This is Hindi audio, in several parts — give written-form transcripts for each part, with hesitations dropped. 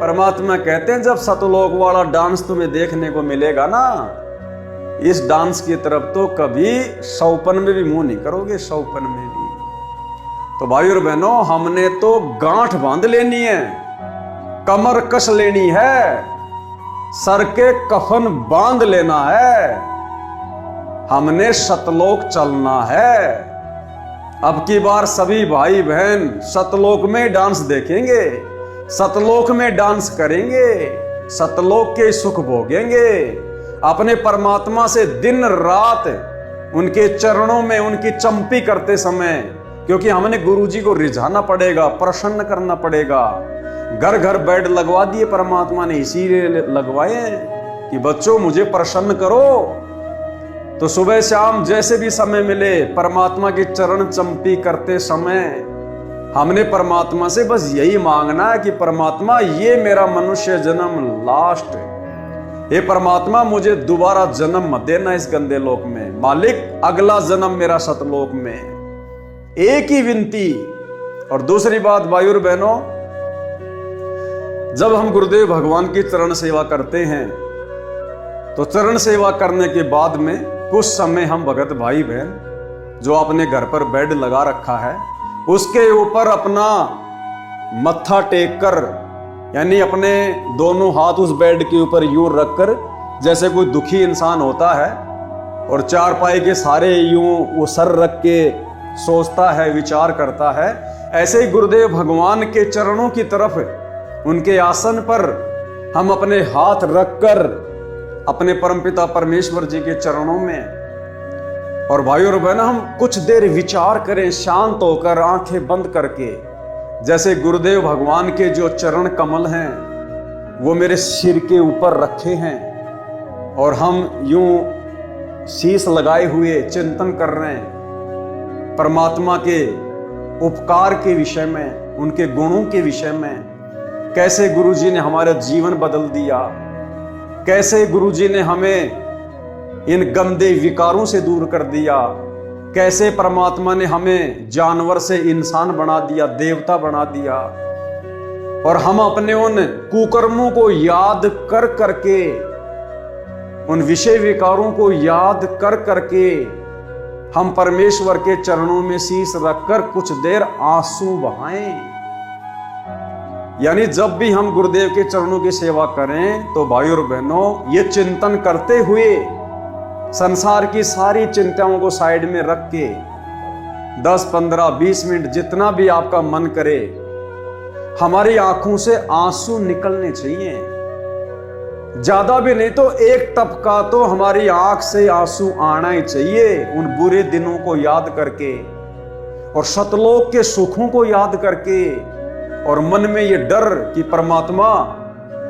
परमात्मा कहते हैं जब सतलोक वाला डांस तुम्हें देखने को मिलेगा ना, इस डांस की तरफ तो कभी सौपन में भी मुंह नहीं करोगे, सौपन में भी। तो भाई और बहनों, हमने तो गांठ बांध लेनी है, कमर कस लेनी है, सर के कफन बांध लेना है, हमने सतलोक चलना है। अब की बार सभी भाई बहन सतलोक में डांस देखेंगे, सतलोक में डांस करेंगे, सतलोक के सुख भोगेंगे, अपने परमात्मा से दिन रात उनके चरणों में उनकी चंपी करते समय, क्योंकि हमने गुरुजी को रिझाना पड़ेगा, प्रसन्न करना पड़ेगा। घर घर बेड लगवा दिए परमात्मा ने इसीलिए लगवाए कि बच्चों मुझे प्रसन्न करो। तो सुबह शाम जैसे भी समय मिले परमात्मा के चरण चंपी करते समय हमने परमात्मा से बस यही मांगना है कि परमात्मा ये मेरा मनुष्य जन्म लास्ट, हे परमात्मा मुझे दोबारा जन्म मत देना इस गंदे लोक में, मालिक अगला जन्म मेरा सतलोक में। एक ही विनती। और दूसरी बात भाई और बहनों, जब हम गुरुदेव भगवान की चरण सेवा करते हैं तो चरण सेवा करने के बाद में कुछ समय हम भगत भाई बहन जो अपने घर पर बेड लगा रखा है उसके ऊपर अपना मत्था टेक कर, यानी अपने दोनों हाथ उस बेड के ऊपर यूं रखकर, जैसे कोई दुखी इंसान होता है और चारपाई के सारे यूं वो सर रख के सोचता है, विचार करता है, ऐसे ही गुरुदेव भगवान के चरणों की तरफ उनके आसन पर हम अपने हाथ रखकर अपने परमपिता परमेश्वर जी के चरणों में, और भाई और बहन हम कुछ देर विचार करें शांत होकर आंखें बंद करके, जैसे गुरुदेव भगवान के जो चरण कमल हैं वो मेरे सिर के ऊपर रखे हैं और हम यूं शीश लगाए हुए चिंतन कर रहे हैं परमात्मा के उपकार के विषय में, उनके गुणों के विषय में, कैसे गुरुजी ने हमारा जीवन बदल दिया, कैसे गुरुजी ने हमें इन गंदे विकारों से दूर कर दिया, कैसे परमात्मा ने हमें जानवर से इंसान बना दिया, देवता बना दिया, और हम अपने उन कुकर्मों को याद कर करके, उन विषय विकारों को याद कर करके हम परमेश्वर के चरणों में शीश रखकर कुछ देर आंसू बहाएं। यानी जब भी हम गुरुदेव के चरणों की सेवा करें तो भाई और बहनों ये चिंतन करते हुए, संसार की सारी चिंताओं को साइड में रख के 10, 15, 20 मिनट जितना भी आपका मन करे, हमारी आंखों से आंसू निकलने चाहिए। ज्यादा भी नहीं तो एक टपका तो हमारी आंख से आंसू आना ही चाहिए, उन बुरे दिनों को याद करके और सतलोक के सुखों को याद करके, और मन में ये डर कि परमात्मा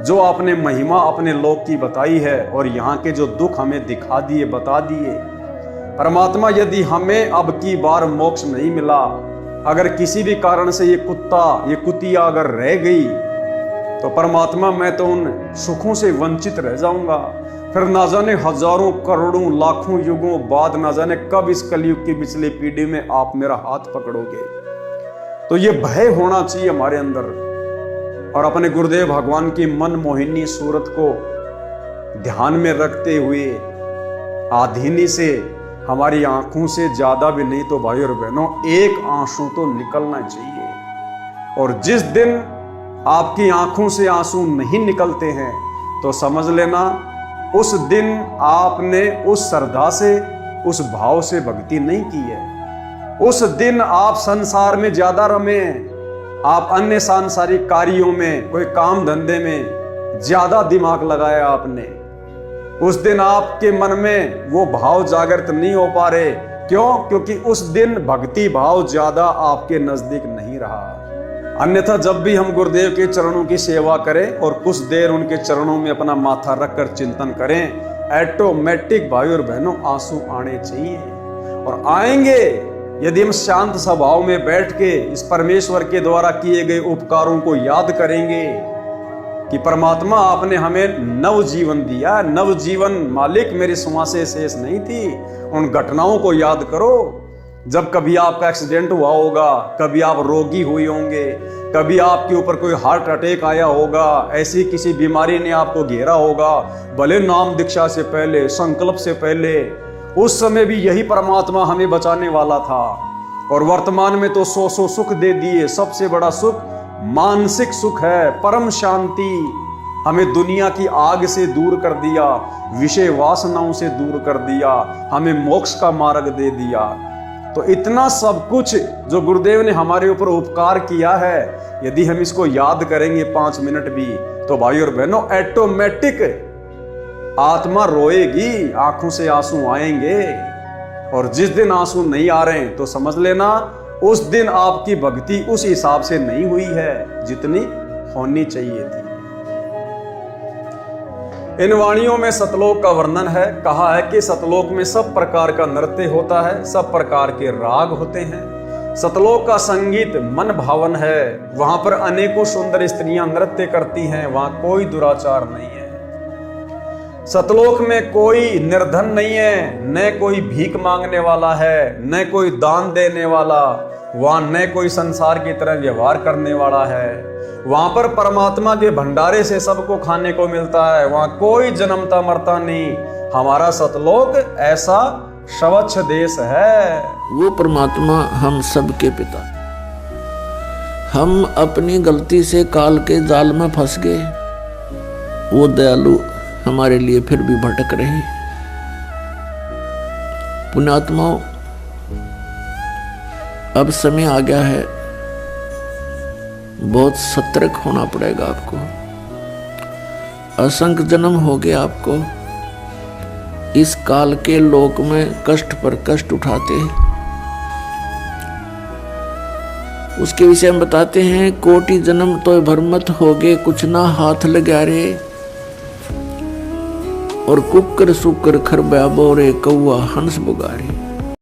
जो आपने महिमा अपने लोक की बताई है और यहाँ के जो दुख हमें दिखा दिए, बता दिए, परमात्मा यदि हमें अब की बार मोक्ष नहीं मिला, अगर किसी भी कारण से ये कुत्ता, ये कुतिया अगर रह गई, तो परमात्मा मैं तो उन सुखों से वंचित रह जाऊंगा। फिर ना जाने हजारों करोड़ों लाखों युगों बाद ना जाने कब इस कलयुग की पिछली पीढ़ी में आप मेरा हाथ पकड़ोगे। तो ये भय होना चाहिए हमारे अंदर, और अपने गुरुदेव भगवान की मन मोहिनी सूरत को ध्यान में रखते हुए आधीनी से हमारी आंखों से ज्यादा भी नहीं तो भाई और बहनों एक आंसू तो निकलना चाहिए। और जिस दिन आपकी आंखों से आंसू नहीं निकलते हैं तो समझ लेना उस दिन आपने उस श्रद्धा से, उस भाव से भक्ति नहीं की है। उस दिन आप संसार में ज्यादा रमे हैं, आप अन्य सांसारिक कार्यों में, कोई काम धंधे में ज्यादा दिमाग लगाया आपने। उस दिन आपके मन में वो भाव जागृत नहीं हो पा रहे। क्यों? क्योंकि उस दिन भक्ति भाव ज्यादा आपके नजदीक नहीं रहा। अन्यथा जब भी हम गुरुदेव के चरणों की सेवा करें और कुछ देर उनके चरणों में अपना माथा रखकर चिंतन करें, ऑटोमेटिक भाई और बहनों आंसू आने चाहिए, और आएंगे यदि हम शांत स्वभाव में बैठ के इस परमेश्वर के द्वारा किए गए उपकारों को याद करेंगे कि परमात्मा आपने हमें नव जीवन दिया, नव जीवन मालिक मेरी श्वासें शेष नहीं थी, उन घटनाओं को याद करो जब कभी आपका एक्सीडेंट हुआ होगा, कभी आप रोगी हुए होंगे, कभी आपके ऊपर कोई हार्ट अटैक आया होगा, ऐसी किसी बीमारी ने आपको घेरा होगा, भले नाम दीक्षा से पहले, संकल्प से पहले, उस समय भी यही परमात्मा हमें बचाने वाला था। और वर्तमान में तो सौ सुख दे दिए। सबसे बड़ा सुख मानसिक सुख है, परम शांति। हमें दुनिया की आग से दूर कर दिया, विषय वासनाओं से दूर कर दिया, हमें मोक्ष का मार्ग दे दिया। तो इतना सब कुछ जो गुरुदेव ने हमारे ऊपर उपकार किया है, यदि हम इसको याद करेंगे 5 मिनट भी, तो भाई और बहनों ऑटोमेटिक आत्मा रोएगी, आंखों से आंसू आएंगे। और जिस दिन आंसू नहीं आ रहे हैं तो समझ लेना उस दिन आपकी भक्ति उस हिसाब से नहीं हुई है जितनी होनी चाहिए थी। इन वाणियों में सतलोक का वर्णन है। कहा है कि सतलोक में सब प्रकार का नृत्य होता है, सब प्रकार के राग होते हैं। सतलोक का संगीत मन भावन है। वहां पर अनेकों सुंदर स्त्रियां नृत्य करती हैं, वहां कोई दुराचार नहीं है। सतलोक में कोई निर्धन नहीं है, न कोई भीख मांगने वाला है, न कोई दान देने वाला, वहां न कोई संसार की तरह व्यवहार करने वाला है। वहां पर परमात्मा के भंडारे से सबको खाने को मिलता है, वहां कोई जन्मता मरता नहीं। हमारा सतलोक ऐसा स्वच्छ देश है। वो परमात्मा हम सबके पिता। हम अपनी गलती से काल के जाल में फंस गए, वो दयालु हमारे लिए फिर भी भटक रहे। पुण्यात्माओं, अब समय आ गया है, बहुत सतर्क होना पड़ेगा आपको। असंख्य जन्म हो गए आपको इस काल के लोक में कष्ट पर कष्ट उठाते। उसके विषय में बताते हैं, कोटि जन्म तो भरमत हो गए, कुछ ना हाथ लगा रे। और कुकर सुकर खरबा बोरे कौआ हंस बुगारे।